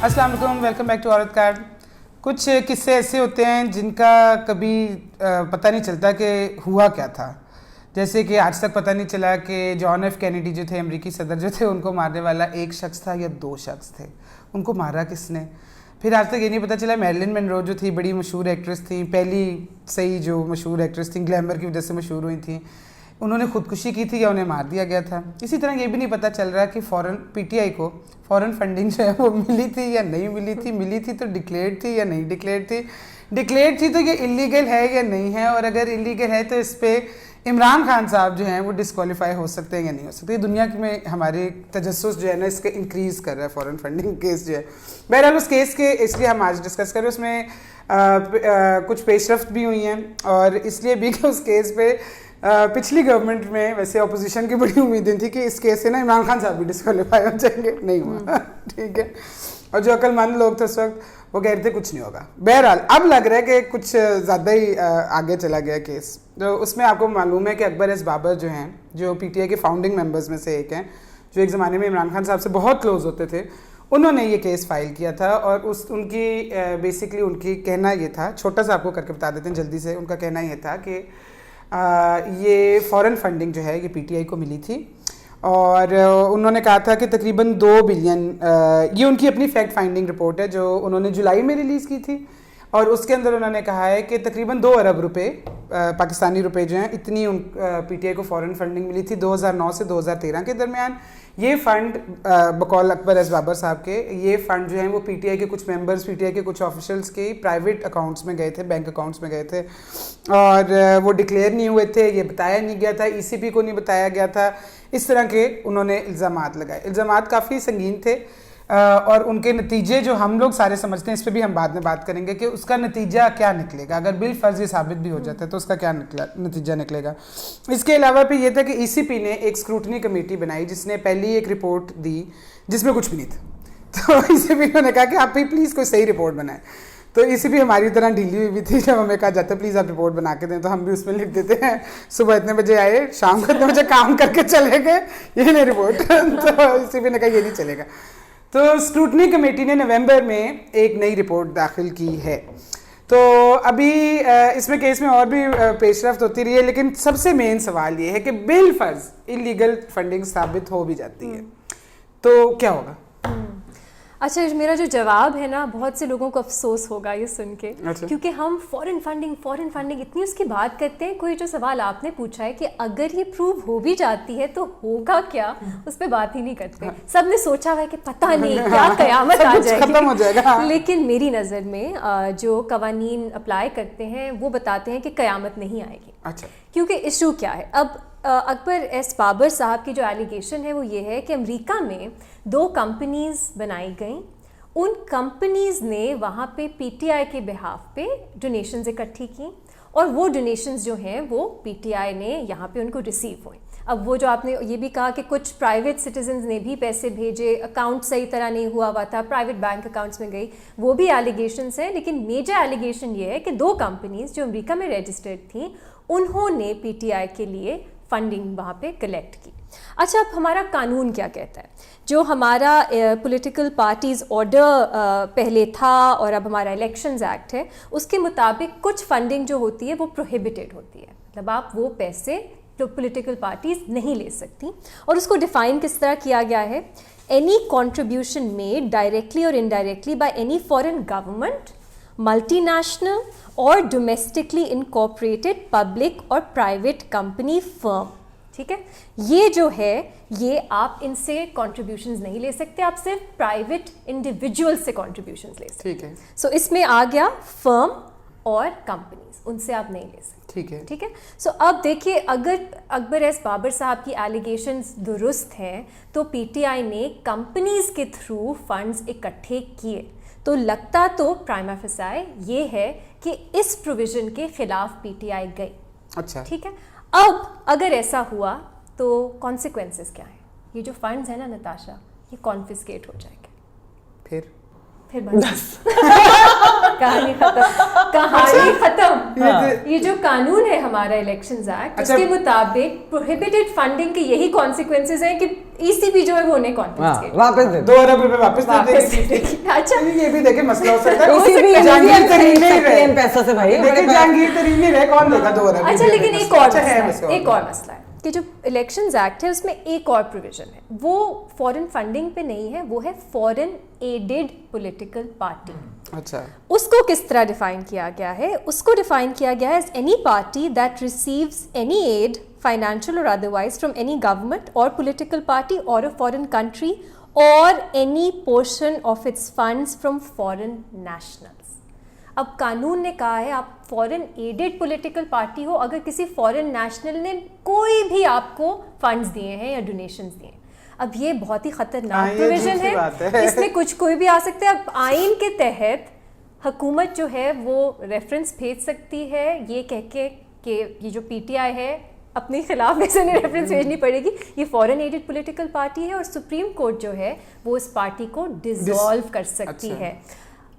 السلام علیکم، welcome back to عورت کارڈ. کچھ قصے ایسے ہوتے ہیں جن کا کبھی پتہ نہیں چلتا کہ ہوا کیا تھا. جیسے کہ آج تک پتہ نہیں چلا کہ جان ایف کینیڈی جو تھے امریکی صدر جو تھے ان کو مارنے والا ایک شخص تھا یا دو شخص تھے. ان کو مارا کس نے؟ پھر آج تک یہ نہیں پتہ چلا میرلن منرو جو تھی بڑی مشہور ایکٹریس تھیں، پہلی صحیح جو مشہور ایکٹریس تھیں، گلیمر کی وجہ سے مشہور ہوئی تھیں، انہوں نے خودکشی کی تھی یا انہیں مار دیا گیا تھا. اسی طرح یہ بھی نہیں پتہ چل رہا کہ پی ٹی آئی کو فورن فنڈنگ جو ہے وہ ملی تھی یا نہیں ملی تھی. ملی تھی تو ڈکلیئرڈ تھی یا نہیں ڈکلیئرڈ تھی. ڈکلیئرڈ تھی تو یہ انلیگل ہے یا نہیں ہے، اور اگر انلیگل ہے تو اس پہ عمران خان صاحب جو ہیں وہ ڈسکوالیفائی ہو سکتے ہیں یا نہیں ہو سکتے. دنیا میں ہمارے تجسس جو ہے نا اس کے انکریز کر رہا ہے فورن فنڈنگ کیس جو ہے. بہرحال اس کیس کے اس لیے ہم آج ڈسکس کر رہے ہیں. اس میں کچھ پیش رفت بھی ہوئی ہیں، اور اس لیے بھی کہ اس کیس پہ پچھلی گورنمنٹ میں ویسے اپوزیشن کی بڑی امیدیں تھی کہ اس کیس سے نا عمران خان صاحب بھی ڈسکوالیفائی ہو جائیں گے. نہیں ہوا، ٹھیک ہے. اور جو عقل مند لوگ تھے اس وقت وہ کہہ رہے تھے کچھ نہیں ہوگا. بہرحال اب لگ رہا ہے کہ کچھ زیادہ ہی آگے چلا گیا کیس. تو اس میں آپ کو معلوم ہے کہ اکبر ایس بابر جو ہیں، جو پی ٹی آئی کے فاؤنڈنگ ممبرز میں سے ایک ہیں، جو ایک زمانے میں عمران خان صاحب سے بہت کلوز ہوتے تھے، انہوں نے یہ کیس فائل کیا تھا. اور ان کی بیسکلی ان کی کہنا یہ تھا، چھوٹا سا آپ کو کر کے بتا دیتے ہیں جلدی سے. ان کا کہنا یہ تھا کہ یہ فورن فنڈنگ جو ہے یہ پی ٹی آئی کو ملی تھی، اور انہوں نے کہا تھا کہ تقریباً 2 بلین، یہ ان کی اپنی فیکٹ فائنڈنگ رپورٹ ہے جو انہوں نے جولائی میں ریلیز کی تھی، اور اس کے اندر انہوں نے کہا ہے کہ تقریباً 2 ارب روپے پاکستانی روپے جو ہیں اتنی پی ٹی آئی کو فورن فنڈنگ ملی تھی 2009 سے 2013 کے درمیان. یہ فنڈ بقول اکبر ایس بابر صاحب کے، یہ فنڈ جو ہیں وہ پی ٹی آئی کے کچھ ممبرز، پی ٹی آئی کے کچھ آفیشلز کے پرائیویٹ اکاؤنٹس میں گئے تھے، بینک اکاؤنٹس میں گئے تھے، اور وہ ڈکلیئر نہیں ہوئے تھے، یہ بتایا نہیں گیا تھا، ای سی پی کو نہیں بتایا گیا تھا. اس طرح کے انہوں نے الزامات لگائے. الزامات کافی سنگین تھے، اور ان کے نتیجے جو ہم لوگ سارے سمجھتے ہیں، اس پہ بھی ہم بعد میں بات کریں گے کہ اس کا نتیجہ کیا نکلے گا. اگر بالفرض یہ ثابت بھی ہو جاتا ہے تو اس کا کیا نتیجہ نکلے گا. اس کے علاوہ پھر یہ تھا کہ ای سی پی نے ایک اسکروٹنی کمیٹی بنائی جس نے پہلی ایک رپورٹ دی جس میں کچھ بھی نہیں تھا. تو ای سی پی نے کہا کہ آپ پلیز کوئی صحیح رپورٹ بنائیں. تو ای سی پی ہماری طرح ڈھیلی ہوئی بھی تھی. جب ہمیں کہا جاتا ہے پلیز آپ رپورٹ بنا کے دیں تو ہم بھی اس میں لکھ دیتے ہیں صبح اتنے بجے آئے، شام کو اتنے بجے کام کر کے چلے گئے، یہ نہیں رپورٹ. تو ای سی پی نے کہا یہ نہیں چلے گا. تو اسکروٹنی کمیٹی نے نومبر میں ایک نئی رپورٹ داخل کی ہے. تو ابھی اس میں کیس میں اور بھی پیش رفت ہوتی رہی ہے، لیکن سب سے مین سوال یہ ہے کہ بالفرض انلیگل فنڈنگ ثابت ہو بھی جاتی ہے تو کیا ہوگا؟ اچھا، میرا جو جواب ہے نا، بہت سے لوگوں کو افسوس ہوگا یہ سن کے، کیونکہ ہم فورن فنڈنگ اتنی اس کی بات کرتے ہیں. کوئی جو سوال آپ نے پوچھا ہے کہ اگر یہ پروو ہو بھی جاتی ہے تو ہوگا کیا، اس پہ بات ہی نہیں کرتے. سب نے سوچا ہوا ہے کہ پتہ نہیں کیا قیامت آ جائے گی. لیکن میری نظر میں جو قوانین اپلائی کرتے ہیں وہ بتاتے ہیں کہ قیامت نہیں آئے گی. کیونکہ ایشو کیا ہے، اب اکبر ایس بابر صاحب کی جو ایلیگیشن ہے وہ یہ ہے کہ امریکہ میں 2 کمپنیز بنائی گئیں. ان کمپنیز نے وہاں پہ پی ٹی آئی کے بہاف پہ ڈونیشنز اکٹھی کی، اور وہ ڈونیشنز جو ہیں وہ پی ٹی آئی نے یہاں پہ ان کو ریسیو ہوئیں. اب وہ جو آپ نے یہ بھی کہا کہ کچھ پرائیویٹ سٹیزنز نے بھی پیسے بھیجے، اکاؤنٹ صحیح طرح نہیں ہوا تھا، پرائیویٹ بینک اکاؤنٹس میں گئی، وہ بھی ایلیگیشنز ہیں. لیکن میجر ایلیگیشن یہ ہے کہ 2 کمپنیز جو امریکہ میں رجسٹرڈ تھیں انہوں نے پی ٹی آئی کے لیے فنڈنگ وہاں پہ کلیکٹ کی. اچھا، اب ہمارا قانون کیا کہتا ہے؟ جو ہمارا پولیٹیکل پارٹیز آرڈر پہلے تھا اور اب ہمارا الیکشنز ایکٹ ہے، اس کے مطابق کچھ فنڈنگ جو ہوتی ہے وہ پروہیبٹیڈ ہوتی ہے. مطلب آپ وہ پیسے جو پولیٹیکل پارٹیز نہیں لے سکتی، اور اس کو ڈیفائن کس طرح کیا گیا ہے؟ اینی کنٹریبیوشن میڈ ڈائریکٹلی اور indirectly by any foreign government, multi national اور ڈومیسٹکلی انکارپوریٹڈ پبلک اور پرائیویٹ کمپنی فرم. ٹھیک ہے، یہ جو ہے یہ آپ ان سے کنٹریبیوشنز نہیں لے سکتے، آپ صرف پرائیویٹ انڈیویجول سے کنٹریبیوشنز لے سکتے. ٹھیک ہے، سو اس میں آ گیا فرم اور کمپنیز، ان سے آپ نہیں لے سکتے. ٹھیک ہے. سو اب دیکھیے، اگر اکبر ایس بابر صاحب کی ایلیگیشنز درست ہیں تو پی ٹی آئی نے کمپنیز کے تھرو فنڈز اکٹھے کیے، تو لگتا تو پرائما فیسائی یہ ہے کہ اس پروویژن کے خلاف پی ٹی آئی گئی. اچھا، ٹھیک ہے. اب اگر ایسا ہوا تو کانسیکوینسز کیا ہیں؟ یہ جو فنڈز ہیں نا نتاشا، یہ کانفسکیٹ ہو جائیں گے. پھر بس کہانی ختم. یہ جو قانون ہے ہمارا الیکشنز ایکٹ, اس کے مطابق پروہیبٹڈ فنڈنگ کے یہی کانسیکوینسز ہیں کہ ECB جو ہے وہ انہیں کانفیسکیٹ واپس دے 2 ارب روپے واپس دے دے. اچھا یہ بھی دیکھیں مسئلہ ہو سکتا ہے, جہانگیر ترین رہے پیسہ سے بھائی, دیکھیں جہانگیر ترین نہیں رہے, کون دے گا 2 ارب. اچھا لیکن ایک اور مسئلہ ہے کہ جو الیکشنز ایکٹ ہے اس میں ایک اور پروویژن ہے, وہ فورن فنڈنگ پہ نہیں ہے, وہ ہے فورن ایڈڈ پولیٹیکل پارٹی. اچھا, اس کو کس طرح ڈیفائن کیا گیا ہے؟ اس کو ڈیفائن کیا گیا ہے as any party that receives any aid financial or otherwise from any government or political party or a foreign country or any portion of its funds from foreign nationals. اب قانون نے کہا ہے آپ فورن ایڈڈ پولیٹیکل پارٹی ہو اگر کسی فورن national نے کوئی بھی آپ کو فنڈز دیے ہیں یا ڈونیشنز دیے ہیں. اب یہ بہت ہی خطرناک پروویژن ہے, اس میں کچھ کوئی بھی آ سکتا ہے. اب آئین کے تحت حکومت جو ہے وہ ریفرنس بھیج سکتی ہے یہ کہہ کے کہ یہ جو PTI ہے اپنے خلاف ویسے نہیں ریفرنس بھیجنی پڑے گی, یہ فورن ایڈڈ پولیٹیکل پارٹی ہے, اور سپریم کورٹ جو ہے وہ اس پارٹی کو ڈیزالو کر سکتی ہے.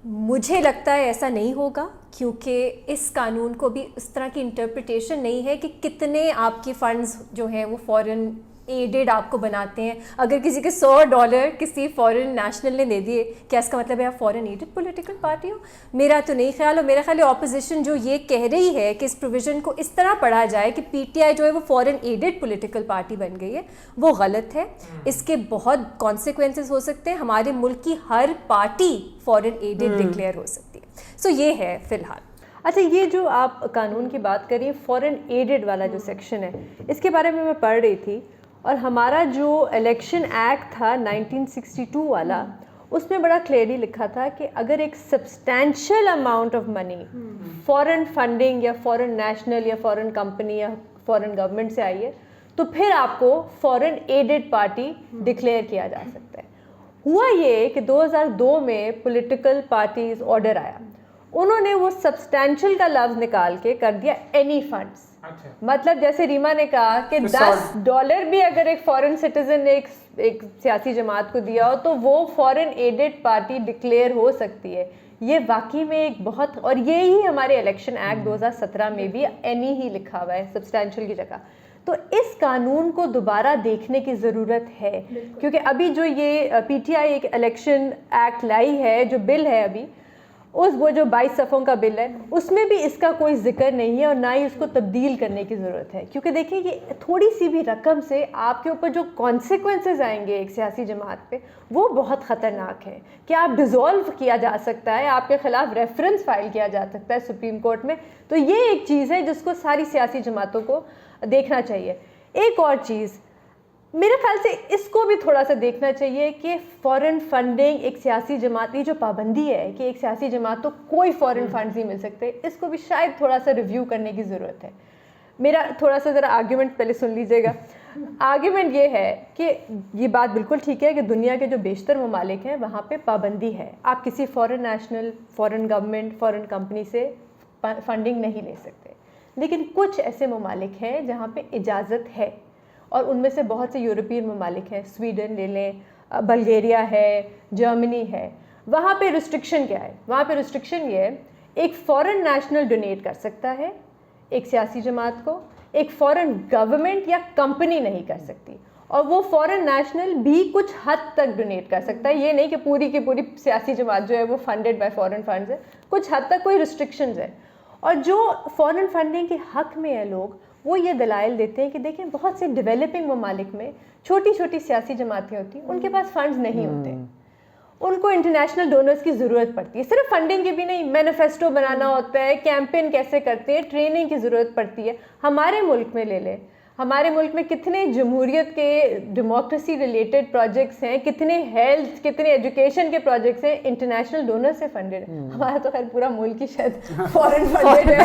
مجھے لگتا ہے ایسا نہیں ہوگا, کیونکہ اس قانون کو بھی اس طرح کی انٹرپریٹیشن نہیں ہے کہ کتنے آپ کے فنڈز جو ہیں وہ فورن ایڈڈ آپ کو بناتے ہیں. اگر کسی کے $100 کسی فورن نیشنل نے دے دیے, کیا اس کا مطلب ہے آپ فورن ایڈڈ پولیٹیکل پارٹی ہو؟ میرا تو نہیں خیال. اور میرا خیال ہے اپوزیشن جو یہ کہہ رہی ہے کہ اس پروویژن کو اس طرح پڑھا جائے کہ PTI جو ہے وہ فورن ایڈڈ پولیٹیکل پارٹی بن گئی ہے, وہ غلط ہے. اس کے بہت کانسیکوینسز ہو سکتے ہیں, ہمارے ملک کی ہر پارٹی فورن ایڈڈ ڈکلیئر ہو سکتی ہے. سو یہ ہے فی الحال. اچھا, یہ جو آپ قانون کی بات کر رہی ہیں فورن ایڈڈ والا جو سیکشن ہے, اس کے بارے میں پڑھ رہی تھی, اور ہمارا جو الیکشن ایکٹ تھا 1962 والا, اس میں بڑا کلیئرلی لکھا تھا کہ اگر ایک substantial amount of money foreign funding یا فورن نیشنل یا فورن کمپنی یا فورن گورنمنٹ سے آئی ہے تو پھر آپ کو فورن ایڈڈ پارٹی ڈکلیئر کیا جا سکتا ہے. ہوا یہ کہ 2002 میں پولیٹیکل پارٹیز آرڈر آیا, انہوں نے وہ سبسٹینشیل کا لفظ نکال کے کر دیا اینی فنڈس. مطلب جیسے ریما نے کہا کہ $10 بھی اگر ایک فورن سٹیزن نے ایک سیاسی جماعت کو دیا ہو تو وہ فورن ایڈڈ پارٹی ڈکلیئر ہو سکتی ہے. یہ واقعی میں ایک بہت, اور یہی ہمارے الیکشن ایکٹ 2017 میں بھی اینی ہی لکھا ہوا ہے سبسٹینشیل کی جگہ. تو اس قانون کو دوبارہ دیکھنے کی ضرورت ہے, کیونکہ ابھی جو یہ PTI ایک الیکشن ایکٹ لائی ہے, جو بل ہے ابھی, وہ جو 22 صفحوں کا بل ہے, اس میں بھی اس کا کوئی ذکر نہیں ہے, اور نہ ہی اس کو تبدیل کرنے کی ضرورت ہے. کیونکہ دیکھیں یہ تھوڑی سی بھی رقم سے آپ کے اوپر جو کانسیکوینسز آئیں گے ایک سیاسی جماعت پہ, وہ بہت خطرناک ہے. کہ آپ ڈیزالو کیا جا سکتا ہے, آپ کے خلاف ریفرنس فائل کیا جا سکتا ہے سپریم کورٹ میں. تو یہ ایک چیز ہے جس کو ساری سیاسی جماعتوں کو دیکھنا چاہیے. ایک اور چیز میرے خیال سے اس کو بھی تھوڑا سا دیکھنا چاہیے کہ فورن فنڈنگ ایک سیاسی جماعت کی جو پابندی ہے کہ ایک سیاسی جماعت تو کوئی فورن فنڈز نہیں مل سکتے, اس کو بھی شاید تھوڑا سا ریویو کرنے کی ضرورت ہے. میرا تھوڑا سا ذرا آرگیومنٹ پہلے سن لیجیے گا. آرگیومنٹ یہ ہے کہ یہ بات بالکل ٹھیک ہے کہ دنیا کے جو بیشتر ممالک ہیں وہاں پہ پابندی ہے, آپ کسی فورن نیشنل, فورن گورنمنٹ, فورن کمپنی سے فنڈنگ نہیں لے سکتے. لیکن کچھ ایسے ممالک ہیں جہاں پہ اجازت ہے, اور ان میں سے بہت سے یورپین ممالک ہیں, سویڈن لے لیں, بلگیریا ہے, جرمنی ہے. وہاں پہ ریسٹرکشن کیا ہے؟ وہاں پہ ریسٹرکشن یہ ہے, ایک فورن نیشنل ڈونیٹ کر سکتا ہے ایک سیاسی جماعت کو, ایک فورن گورنمنٹ یا کمپنی نہیں کر سکتی. اور وہ فورن نیشنل بھی کچھ حد تک ڈونیٹ کر سکتا ہے, یہ نہیں کہ پوری کی پوری سیاسی جماعت جو ہے وہ فنڈیڈ بائی فورن فنڈز ہے, کچھ حد تک کوئی ریسٹرکشنز ہے. اور جو فورن فنڈنگ کے حق میں ہیں لوگ, وہ یہ دلائل دیتے ہیں کہ دیکھیں بہت سے ڈیولپنگ ممالک میں چھوٹی چھوٹی سیاسی جماعتیں ہوتی ہیں, ان کے پاس فنڈز نہیں ہوتے, ان کو انٹرنیشنل ڈونرز کی ضرورت پڑتی ہے. صرف فنڈنگ کی بھی نہیں, مینیفیسٹو بنانا ہوتا ہے, کیمپین کیسے کرتے ہیں, ٹریننگ کی ضرورت پڑتی ہے. ہمارے ملک میں لے لیں, ہمارے ملک میں کتنے جمہوریت کے ڈیموکریسی ریلیٹڈ پروجیکٹس ہیں, کتنے ہیلتھ, کتنے ایجوکیشن کے پروجیکٹس ہیں انٹرنیشنل ڈونر سے فنڈڈ ہیں. ہمارا تو خیر پورا ملک ہی شاید فورن فنڈڈ ہے.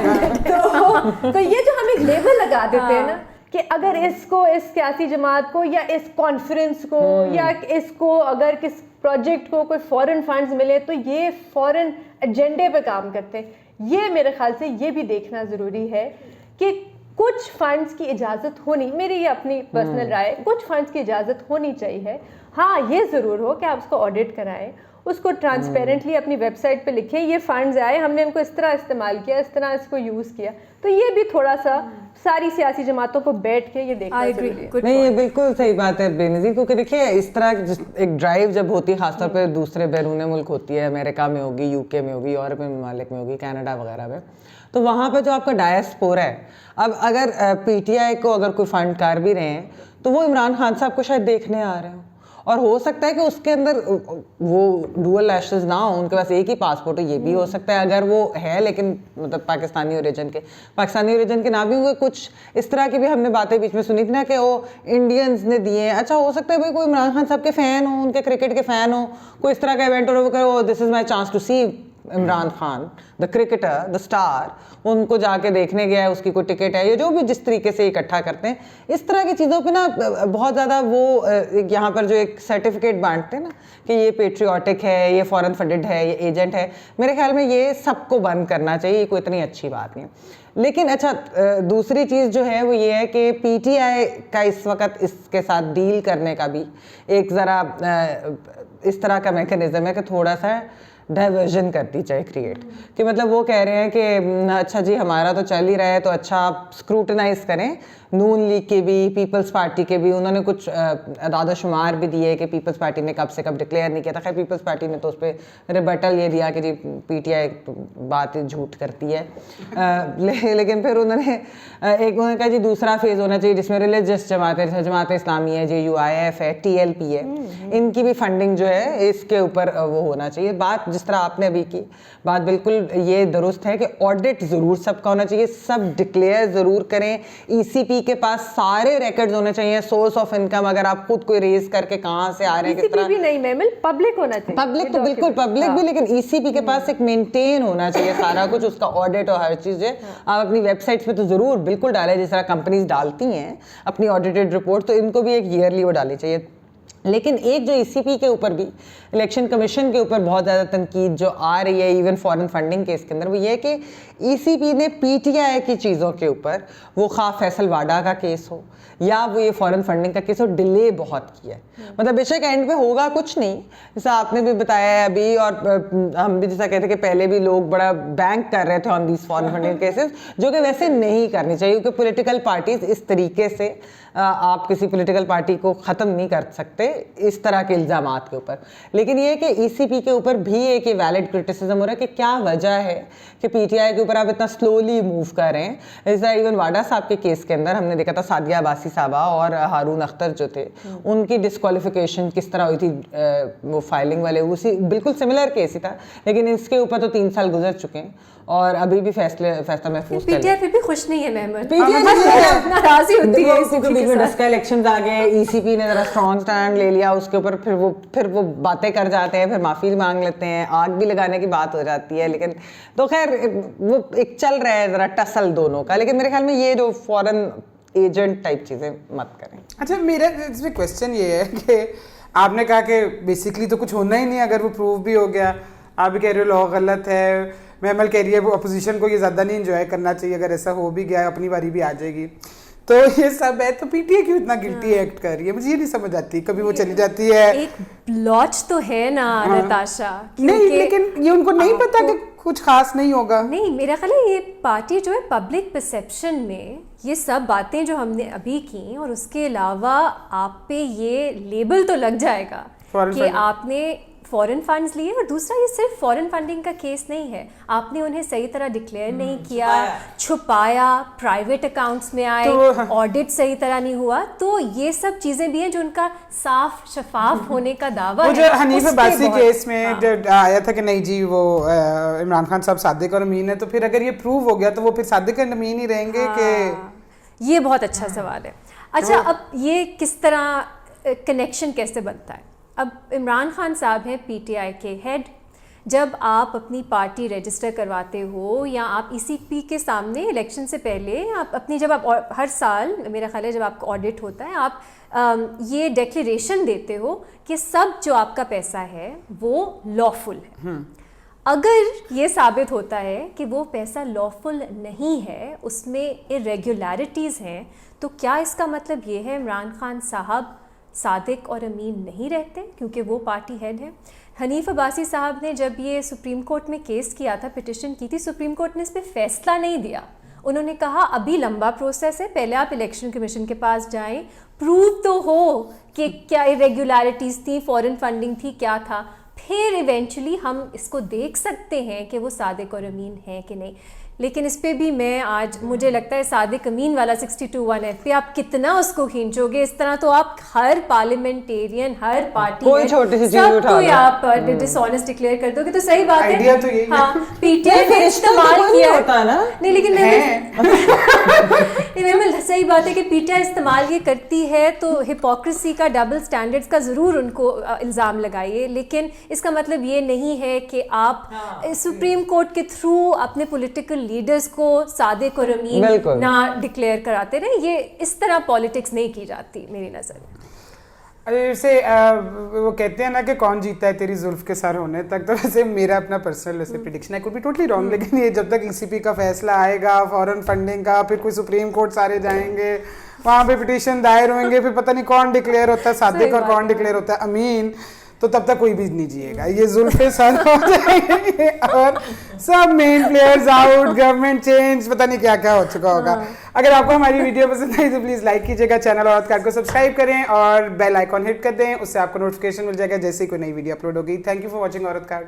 تو یہ جو ہم ایک لیبل لگا دیتے ہیں نا کہ اگر اس کو, اس سیاسی جماعت کو یا اس کانفرنس کو یا اس کو اگر کس پروجیکٹ کو کوئی فورن فنڈز ملے تو یہ فورن ایجنڈے پہ کام کرتے ہیں. یہ میرے خیال سے یہ بھی دیکھنا ضروری ہے کہ کچھ فنڈز کی اجازت ہونی, میری یہ اپنی پرسنل رائے, کچھ فنڈز کی اجازت ہونی چاہیے. ہاں یہ ضرور ہو کہ آپ اس کو آڈٹ کرائیں, اس کو ٹرانسپیرنٹلی اپنی ویب سائٹ پہ لکھیں یہ فنڈز آئے, ہم نے ان کو اس طرح استعمال کیا, اس طرح اس کو یوز کیا. تو یہ بھی تھوڑا سا ساری سیاسی جماعتوں کو بیٹھ کے یہ دیکھنا ضروری ہے. نہیں, یہ بالکل صحیح بات ہے بے نظیر, کیونکہ دیکھیے اس طرح ایک ڈرائیو جب ہوتی ہے, خاص طور پہ دوسرے بیرون ملک ہوتی ہے, امریکہ میں ہوگی, یو کے میں ہوگی, یورپین ممالک میں ہوگی, کینیڈا وغیرہ میں, تو وہاں پہ جو آپ کا ڈائسپورا ہے, اب اگر پی ٹی آئی کو اگر کوئی فنڈ کر بھی رہے ہیں تو وہ عمران خان صاحب کو شاید دیکھنے آ رہے ہوں, اور ہو سکتا ہے کہ اس کے اندر وہ ڈوئل نیشنلز نہ ہوں, ان کے پاس ایک ہی پاسپورٹ ہو, یہ بھی ہو سکتا ہے اگر وہ ہے, لیکن مطلب پاکستانی اوریجن کے نہ بھی ہوئے. کچھ اس طرح کی بھی ہم نے باتیں بیچ میں سنی تھی نا کہ وہ انڈینز نے دیے. اچھا ہو سکتا ہے بھائی کوئی عمران خان صاحب کے فین ہوں, ان کے کرکٹ کے فین ہوں, کوئی اس طرح کا ایونٹ ہو کہ وہ this is my chance to see Imran Khan the cricketer the star, ان کو جا کے دیکھنے گیا ہے, اس کی کوئی ٹکٹ ہے, یہ جو بھی جس طریقے سے اکٹھا کرتے ہیں اس طرح کی چیزوں پہ نا بہت زیادہ وہ یہاں پر جو ایک سرٹیفکیٹ بانٹتے ہیں نا کہ یہ پیٹریوٹک ہے, یہ فورن فنڈڈ ہے, یہ ایجنٹ ہے, میرے خیال میں یہ سب کو بند کرنا چاہیے, یہ کوئی اتنی اچھی بات نہیں. لیکن اچھا دوسری چیز جو ہے وہ یہ ہے کہ پی ٹی آئی کا اس وقت اس کے ساتھ ڈیل کرنے کا بھی ایک ذرا اس طرح کا میکینزم ہے کہ تھوڑا سا ڈائیورژن کرتی چاہے کریٹ, کہ مطلب وہ کہہ رہے ہیں کہ اچھا جی ہمارا تو چل ہی رہا ہے, تو اچھا آپ اسکروٹنائز کریں نون لیگ کے بھی, پیپلز پارٹی کے بھی. انہوں نے کچھ اعداد و شمار بھی دیے کہ پیپلز پارٹی نے کب سے کب ڈکلیئر نہیں کیا تھا. خیر پیپلز پارٹی نے تو اس پہ ریبٹل یہ دیا کہ جی پی ٹی آئی بات جھوٹ کرتی ہے, لیکن پھر انہوں نے کہا جی دوسرا فیز ہونا چاہیے جس میں ریلیجس جماعتیں, جماعت اسلامی ہے, JUIF ہے, TLP ہے, ان کی بھی فنڈنگ جو ہے اس کے اوپر وہ ہونا چاہیے. بات جس طرح آپ نے ابھی کی بات بالکل یہ درست ہے کہ آڈٹ ضرور سب کا ہونا چاہیے, سب ڈکلیئر ضرور کریں, ECP کے پاس سارے ریکارڈز ہونے چاہیے, سورس آف انکم اگر آپ خود کوئی ریز کر کے کہاں سے آ رہے ہیں, کس طرح بھی نہیں میمل پبلک ہونا چاہیے, پبلک تو بالکل پبلک بھی, لیکن ECP کے پاس ایک مینٹین ہونا چاہیے سارا کچھ, اس کا آڈٹ اور ہر چیز ہے. آپ اپنی ویب سائٹس پہ تو ضرور بالکل ڈالیں, جس طرح کمپنیز ڈالتی ہیں اپنی آڈیٹڈ رپورٹ, تو ان کو بھی ایک ایئرلی وہ ڈالنی چاہیے. لیکن ایک جو ECP کے اوپر بھی, الیکشن کمیشن کے اوپر بہت زیادہ تنقید جو آ رہی ہے ایون فورن فنڈنگ کیس کے اندر, وہ یہ ہے کہ ECP نے PTI کی چیزوں کے اوپر, وہ خواہ فیصل واڈا کا کیس ہو یا وہ یہ فورن فنڈنگ کا کیس ہو, ڈیلے بہت کیا ہے. مطلب بے شک اینڈ پہ ہوگا کچھ نہیں, جیسا آپ نے بھی بتایا ہے ابھی, اور ہم بھی جیسا کہتے ہیں کہ پہلے بھی لوگ بڑا بینک کر رہے تھے آن دیس فورن فنڈنگ کیسز, جو کہ ویسے نہیں کرنی چاہیے, کیونکہ پولیٹیکل پارٹیز اس طریقے سے آپ کسی پولیٹیکل پارٹی کو ختم نہیں کر سکتے اس طرح کے الزامات کے اوپر. لیکن یہ کہ ECP کے اوپر بھی ایک یہ ویلڈ کرٹیسزم ہو رہا ہے کہ کیا وجہ ہے کہ PTI کے اوپر آپ اتنا سلولی موو کر رہے ہیں. جیسا ایون واڈا صاحب کے کیس کے اندر ہم نے دیکھا تھا, سعدیہ عباسی صاحبہ اور ہارون اختر جو تھے, ان کی ڈسکوالیفیکیشن کس طرح ہوئی تھی, وہ فائلنگ والے, اسی بالکل سملر کیس ہی تھا, لیکن اس کے اوپر تو 3 سال گزر چکے ہیں اور ابھی بھی فیصلہ محفوظ پی ٹی آئی پھر بھی خوش نہیں ہے محمد, ناراضی ہوتی ہے. ڈس کا الیکشنز آ گئے, ECP نے ذرا اسٹرانگ اسٹینڈ لے لیا, اس کے اوپر پھر وہ باتیں کر جاتے ہیں, پھر معافی مانگ لیتے ہیں, آگ بھی لگانے کی بات ہو جاتی ہے. لیکن تو خیر وہ ایک چل رہا ہے ذرا ٹسل دونوں کا, لیکن میرے خیال میں یہ جو فورن ایجنٹ ٹائپ چیزیں مت کریں. اچھا میرا اس میں کویشچن یہ ہے کہ آپ نے کہا کہ بیسکلی تو کچھ ہونا ہی نہیں اگر وہ پروو بھی ہو گیا, آپ بھی کہہ رہے ہو لا غلط ہے, محمل کہہ رہی ہے وہ اپوزیشن کو یہ زیادہ نہیں انجوائے کرنا چاہیے, اگر ایسا ہو بھی گیا اپنی باری بھی آ جائے گی, تو یہ سب ہے, تو PTI کیوں اتنا گلٹی ایکٹ کر رہی ہے, مجھے یہ نہیں سمجھ آتی. کبھی وہ چلی جاتی ہے, ایک بلاچ تو ہے نا نتاشا, نہیں لیکن یہ ان کو نہیں پتا کہ کچھ خاص نہیں ہوگا. نہیں, میرا خیال ہے یہ پارٹی جو ہے پبلک پرسیپشن میں یہ سب باتیں جو ہم نے ابھی کی, اور اس کے علاوہ آپ پہ یہ لیبل تو لگ جائے گا کہ آپ نے فورن فنڈز لیے, اور دوسرا یہ صرف فورن فنڈنگ کا کیس نہیں ہے, آپ نے انہیں صحیح طرح ڈکلیئر نہیں کیا, چھپایا, پرائیویٹ اکاؤنٹس میں آئے, آڈٹ صحیح طرح نہیں ہوا, تو یہ سب چیزیں بھی ہیں جو ان کا صاف شفاف ہونے کا دعویٰ ہے. جو حنیف عباسی کیس میں آیا تھا کہ نہیں جی وہ عمران خان صاحب صادق اور امین ہے, تو پھر اگر یہ پروو ہو گیا تو وہ پھر صادق اور امین ہی رہیں گے کہ, یہ بہت اچھا سوال ہے. اچھا اب یہ کس طرح کنیکشن کیسے بنتا ہے؟ اب عمران خان صاحب ہیں PTI کے ہیڈ, جب آپ اپنی پارٹی رجسٹر کرواتے ہو یا آپ ECP کے سامنے الیکشن سے پہلے آپ اپنی, جب آپ ہر سال میرا خیال ہے جب آپ کا آڈٹ ہوتا ہے, آپ یہ ڈیکلیریشن دیتے ہو کہ سب جو آپ کا پیسہ ہے وہ لافل ہے. اگر یہ ثابت ہوتا ہے کہ وہ پیسہ لافل نہیں ہے, اس میں irregularities ہیں, تو کیا اس کا مطلب یہ ہے عمران خان صاحب صادق اور امین نہیں رہتے کیونکہ وہ پارٹی ہیڈ ہے؟ حنیف عباسی صاحب نے جب یہ سپریم کورٹ میں کیس کیا تھا, پٹیشن کی تھی, سپریم کورٹ نے اس پہ فیصلہ نہیں دیا. انہوں نے کہا ابھی لمبا پروسیس ہے, پہلے آپ الیکشن کمیشن کے پاس جائیں, پروو تو ہو کہ کیا ارریگولیرٹیز تھیں, فورن فنڈنگ تھی, کیا تھا, پھر ایونچولی ہم اس کو دیکھ سکتے ہیں کہ وہ صادق اور امین ہیں کہ نہیں. لیکن اس پہ بھی میں آج مجھے لگتا ہے صادق امین والا 62(1)(f) پہ آپ کتنا اس کو کھینچو گے, اس طرح تو آپ ہر پارلیمنٹیرین, ہر پارٹی کوئی چھوٹی سی چیز سب کو آپ ڈس آنیسٹ ڈکلیئر کر دو گے. تو صحیح بات ہے, آئیڈیا تو یہی ہے. ہاں پی ٹی آئی نے استعمال کیا ہوتا نا, نہیں, لیکن میں صحیح بات ہے کہ پی ٹی آئی استعمال یہ کرتی ہے تو ہپوکریسی کا, ڈبل سٹینڈرڈز کا ضرور ان کو الزام لگائیے, لیکن اس کا مطلب یہ نہیں ہے کہ آپ سپریم کورٹ کے تھرو اپنے پولیٹیکل لیڈرز کو صادق اور امین نہ ڈکلیئر کراتے رہے. یہ اس طرح پالیٹکس نہیں کی جاتی میری نظر میں. جیسے وہ کہتے ہیں نا کہ کون جیتا ہے تیری زلف کے سر ہونے تک, تو ویسے میرا اپنا پرسنل ویسے پریڈکشن ہے, کوئی بھی ٹوٹلی رانگ, لیکن یہ جب تک ای سی پی کا فیصلہ آئے گا, فورن فنڈنگ کا, پھر کوئی سپریم کورٹ سارے جائیں گے, وہاں پہ پٹیشن دائر ہوئیں گے, پھر پتہ نہیں کون ڈکلیئر ہوتا ہے صادق اور کون ڈکلیئر ہوتا ہے امین, تو تب تک کوئی بھی نہیں جیے گا. یہ زلفے سر ہو جائیں گے اور سب مین پلیئرز آؤٹ, گورنمنٹ چینج, پتہ نہیں کیا کیا ہو چکا ہوگا. اگر آپ کو ہماری ویڈیو پسند آئی تو پلیز لائک کیجیے گا, چینل عورت کارڈ کو سبسکرائب کریں اور بیل آئیکن ہٹ کر دیں, اس سے آپ کو نوٹیفیکیشن مل جائے گا جیسے کوئی نئی ویڈیو اپلوڈ ہوگی. تھینک یو فار واچنگ عورت کارڈ.